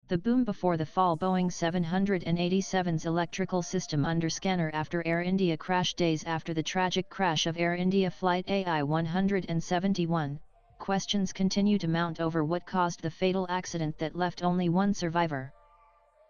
The boom before the fall. Boeing 787's electrical system under scanner after Air India crash. Days after the tragic crash of Air India Flight AI-171, questions continue to mount over what caused the fatal accident that left only one survivor.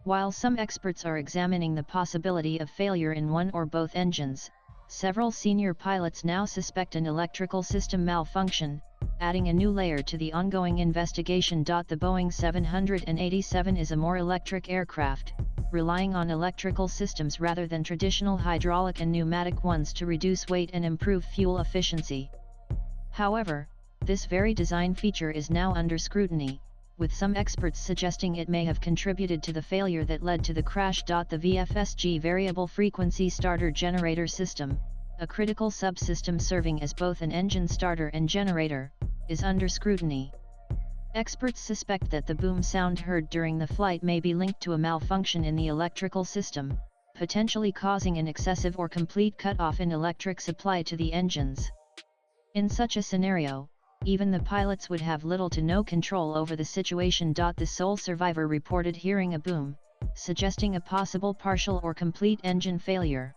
While some experts are examining the possibility of failure in one or both engines, several senior pilots now suspect an electrical system malfunction, adding a new layer to the ongoing investigation. The Boeing 787 is a more electric aircraft, relying on electrical systems rather than traditional hydraulic and pneumatic ones to reduce weight and improve fuel efficiency. However, this very design feature is now under scrutiny, with some experts suggesting it may have contributed to the failure that led to the crash. The VFSG variable frequency starter generator system, a critical subsystem serving as both an engine starter and generator, is under scrutiny. Experts suspect that the boom sound heard during the flight may be linked to a malfunction in the electrical system, potentially causing an excessive or complete cut-off in electric supply to the engines. In such a scenario, even the pilots would have little to no control over the situation. The sole survivor reported hearing a boom, suggesting a possible partial or complete engine failure.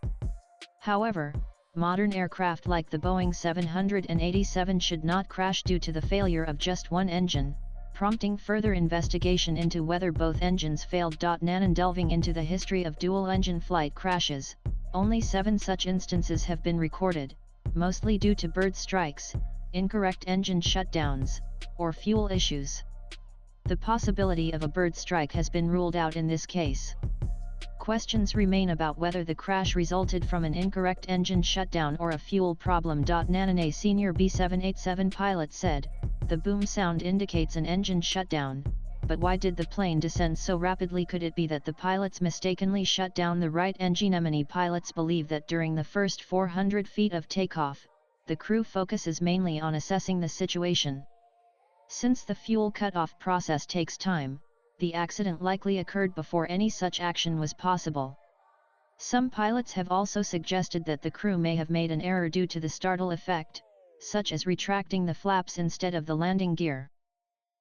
However, modern aircraft like the Boeing 787 should not crash due to the failure of just one engine, prompting further investigation into whether both engines failed. Delving into the history of dual-engine flight crashes, only 7 such instances have been recorded, mostly due to bird strikes, incorrect engine shutdowns, or fuel issues. The possibility of a bird strike has been ruled out in this case. Questions remain about whether the crash resulted from an incorrect engine shutdown or a fuel problem. Nanan, a senior B787 pilot, said, "The boom sound indicates an engine shutdown, but why did the plane descend so rapidly? Could it be that the pilots mistakenly shut down the right engine?" Many pilots believe that during the first 400 feet of takeoff, the crew focuses mainly on assessing the situation. Since the fuel cutoff process takes time, the accident likely occurred before any such action was possible. Some pilots have also suggested that the crew may have made an error due to the startle effect, such as retracting the flaps instead of the landing gear.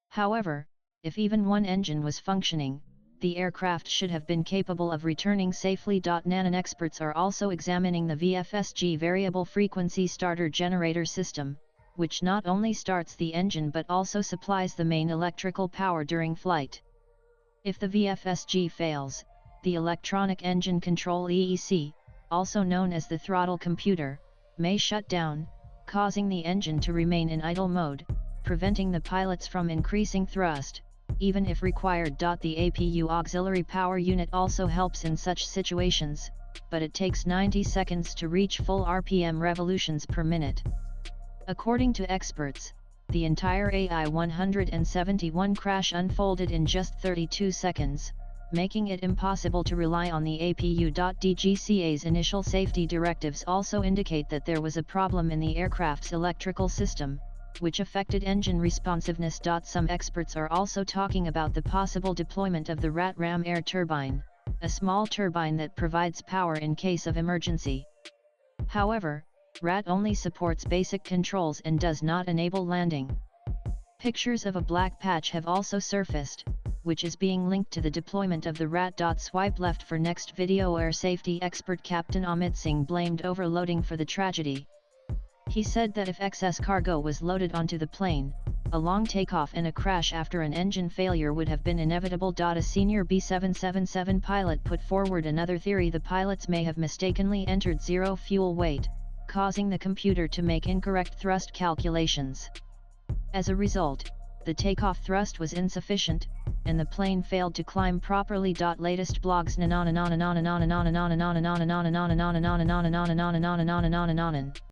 However, if even one engine was functioning, the aircraft should have been capable of returning safely. Nanan experts are also examining the VFSG variable frequency starter generator system, which not only starts the engine but also supplies the main electrical power during flight. If the VFSG fails, the electronic engine control EEC, also known as the throttle computer, may shut down, causing the engine to remain in idle mode, preventing the pilots from increasing thrust, even if required. The APU auxiliary power unit also helps in such situations, but it takes 90 seconds to reach full RPM revolutions per minute. According to experts, the entire AI-171 crash unfolded in just 32 seconds, making it impossible to rely on the APU. DGCA's initial safety directives also indicate that there was a problem in the aircraft's electrical system, which affected engine responsiveness. Some experts are also talking about the possible deployment of the RAT-RAM air turbine, a small turbine that provides power in case of emergency. However, RAT only supports basic controls and does not enable landing. Pictures of a black patch have also surfaced, which is being linked to the deployment of the RAT. Swipe left for next video. Air safety expert Captain Amit Singh blamed overloading for the tragedy. He said that if excess cargo was loaded onto the plane, a long takeoff and a crash after an engine failure would have been inevitable. A senior B777 pilot put forward another theory: the pilots may have mistakenly entered zero fuel weight, causing the computer to make incorrect thrust calculations. As a result, the takeoff thrust was insufficient, and the plane failed to climb properly. Latest blogs.